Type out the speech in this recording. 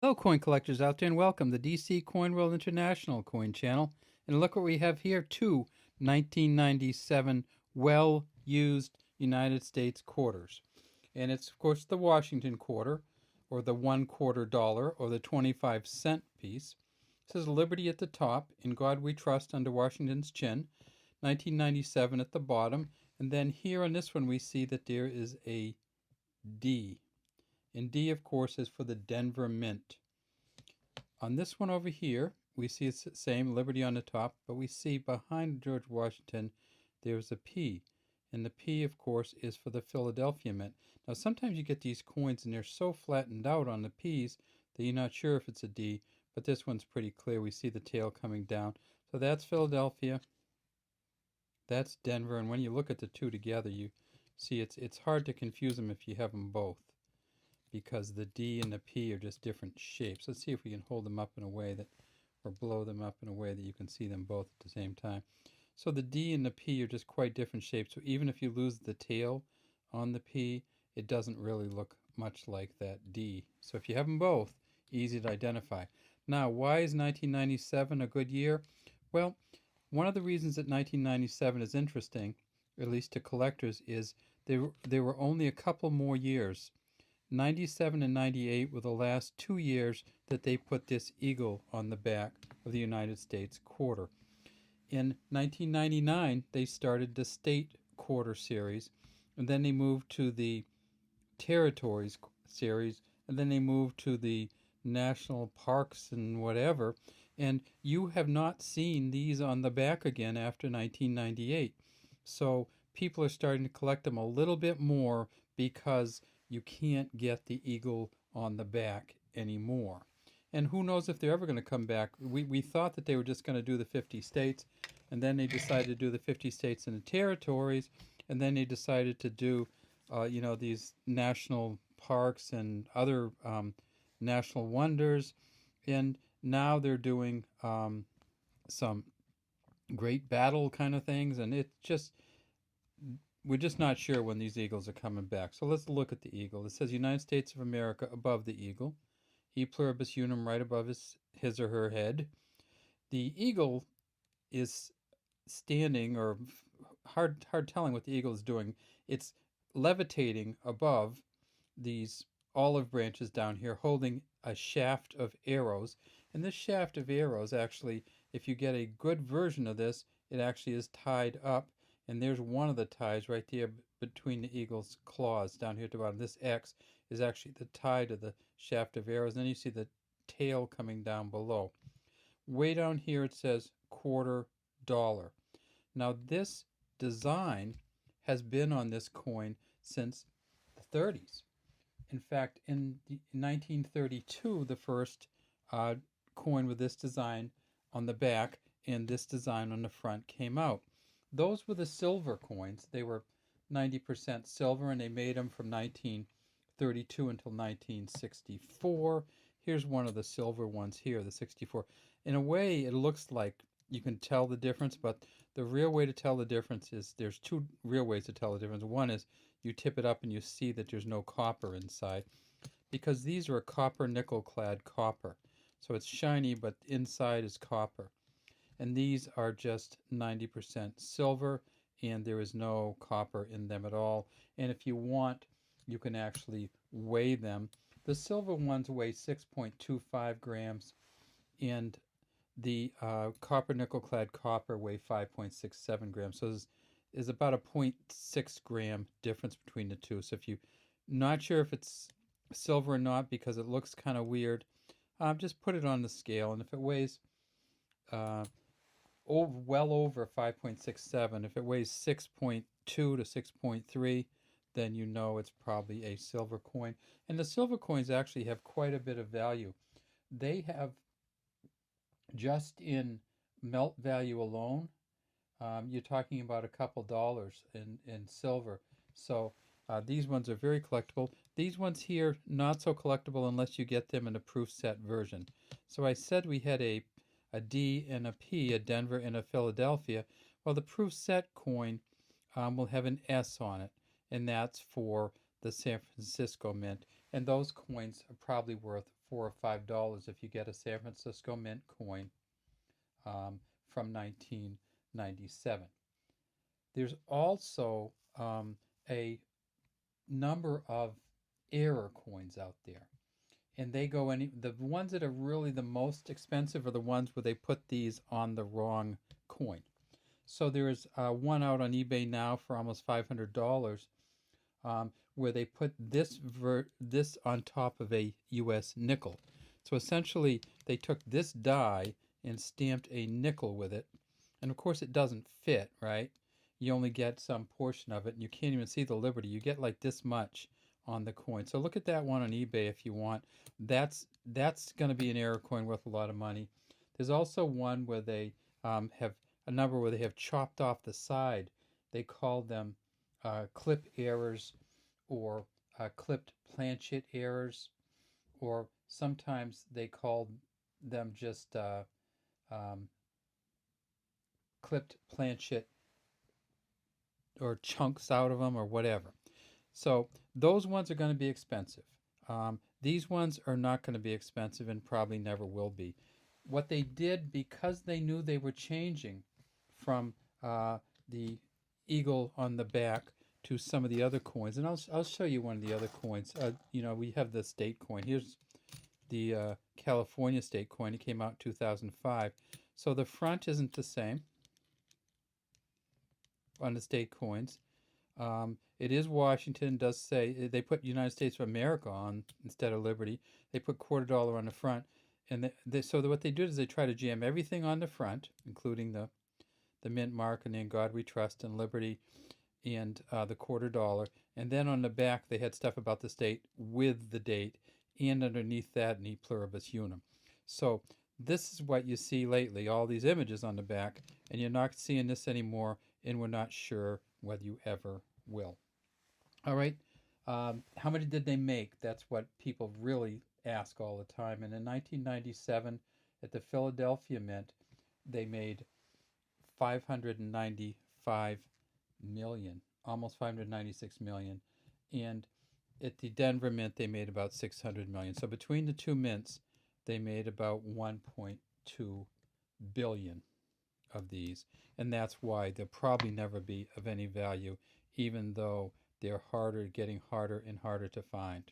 Hello, coin collectors out there, and welcome to DC Coin World International Coin Channel. And look what we have here: two 1997 well-used United States quarters. And it's, of course, the Washington quarter, or the $1/4, or the 25-cent piece. It says Liberty at the top, In God We Trust under Washington's chin, 1997 at the bottom. And then here on this one, we see that there is a D. And D, of course, is for the Denver Mint. On this one over here, we see it's the same, Liberty on the top, but we see behind George Washington, there's a P. And the P, of course, is for the Philadelphia Mint. Now, sometimes you get these coins and they're so flattened out on the P's that you're not sure if it's a D, but this one's pretty clear. We see the tail coming down. So that's Philadelphia. That's Denver. And when you look at the two together, you see it's hard to confuse them if you have them both, because the D and the P are just different shapes. Let's see if we can hold them up in a way that, or blow them up in a way that you can see them both at the same time. So the D and the P are just quite different shapes. So even if you lose the tail on the P, it doesn't really look much like that D. So if you have them both, easy to identify. Now, why is 1997 a good year? Well, one of the reasons that 1997 is interesting, at least to collectors, is there were only a couple more years. 97 and 98 were the last 2 years that they put this eagle on the back of the United States quarter. In 1999, they started the state quarter series, and then they moved to the territories series, and then they moved to the national parks and whatever. And you have not seen these on the back again after 1998. So people are starting to collect them a little bit more because you can't get the eagle on the back anymore. And who knows if they're ever going to come back. We thought that they were just going to do the 50 states, and then they decided to do the 50 states and the territories, and then they decided to do, these national parks and other national wonders. And now they're doing some great battle kind of things, and we're just not sure when these eagles are coming back. So let's look at the eagle. It says United States of America above the eagle, E pluribus unum right above his or her head. The eagle is standing, or hard telling what the eagle is doing. It's levitating above these olive branches down here, holding a shaft of arrows. And this shaft of arrows, actually, if you get a good version of this, it actually is tied up. And there's one of the ties right there between the eagle's claws down here at the bottom. This X is actually the tie to the shaft of arrows. And then you see the tail coming down below. Way down here it says $quarter. Now this design has been on this coin since the 30s. In fact, in 1932, the first coin with this design on the back and this design on the front came out. Those were the silver coins. They were 90% silver, and they made them from 1932 until 1964. Here's one of the silver ones here, the 64. In a way, it looks like you can tell the difference, but the real way to tell the difference is, there's two real ways to tell the difference. One is you tip it up and you see that there's no copper inside, because these are a copper nickel clad copper. So it's shiny, but inside is copper. And these are just 90% silver, and there is no copper in them at all. And if you want, you can actually weigh them. The silver ones weigh 6.25 grams, and the copper nickel clad copper weigh 5.67 grams. So there's about a 0.6 gram difference between the two. So if you're not sure if it's silver or not because it looks kind of weird, just put it on the scale, and if it weighs well over 5.67, if it weighs 6.2 to 6.3, then you know it's probably a silver coin. And the silver coins actually have quite a bit of value. They have, just in melt value alone, you're talking about a couple dollars in silver. So these ones are very collectible. These ones here, not so collectible unless you get them in a proof set version. So I said we had a D and a P, a Denver and a Philadelphia. Well, the proof set coin will have an S on it, and that's for the San Francisco Mint. And those coins are probably worth $4 or $5 if you get a San Francisco Mint coin from 1997. There's also a number of error coins out there, and they go any. The ones that are really the most expensive are the ones where they put these on the wrong coin. So there's one out on eBay now for almost $500, where they put this on top of a U.S. nickel. So essentially, they took this die and stamped a nickel with it, and of course it doesn't fit, right? You only get some portion of it, and you can't even see the Liberty. You get like this much on the coin. So look at that one on eBay if you want. That's going to be an error coin worth a lot of money. There's also one where they have a number where they have chopped off the side. They call them clip errors, or clipped planchet errors, or sometimes they call them just clipped planchet, or chunks out of them, or whatever. So those ones are going to be expensive. These ones are not going to be expensive and probably never will be. What they did, because they knew they were changing from the eagle on the back to some of the other coins, and I'll show you one of the other coins. We have the state coin. Here's the California state coin. It came out in 2005. So the front isn't the same on the state coins. It is Washington. Does say they put United States of America on instead of Liberty. They put $quarter on the front, and what they do is they try to jam everything on the front, including the Mintmark and the In God We Trust and Liberty and the $quarter, and then on the back they had stuff about the state with the date, and underneath that, Ne Pluribus Unum. So this is what you see lately, all these images on the back, and you're not seeing this anymore, and we're not sure whether you ever will. All right, how many did they make? That's what people really ask all the time. And in 1997, at the Philadelphia Mint, they made 595 million, almost 596 million. And at the Denver Mint, they made about 600 million. So between the two mints, they made about 1.2 billion of these. And that's why they'll probably never be of any value, even though they're getting harder and harder to find.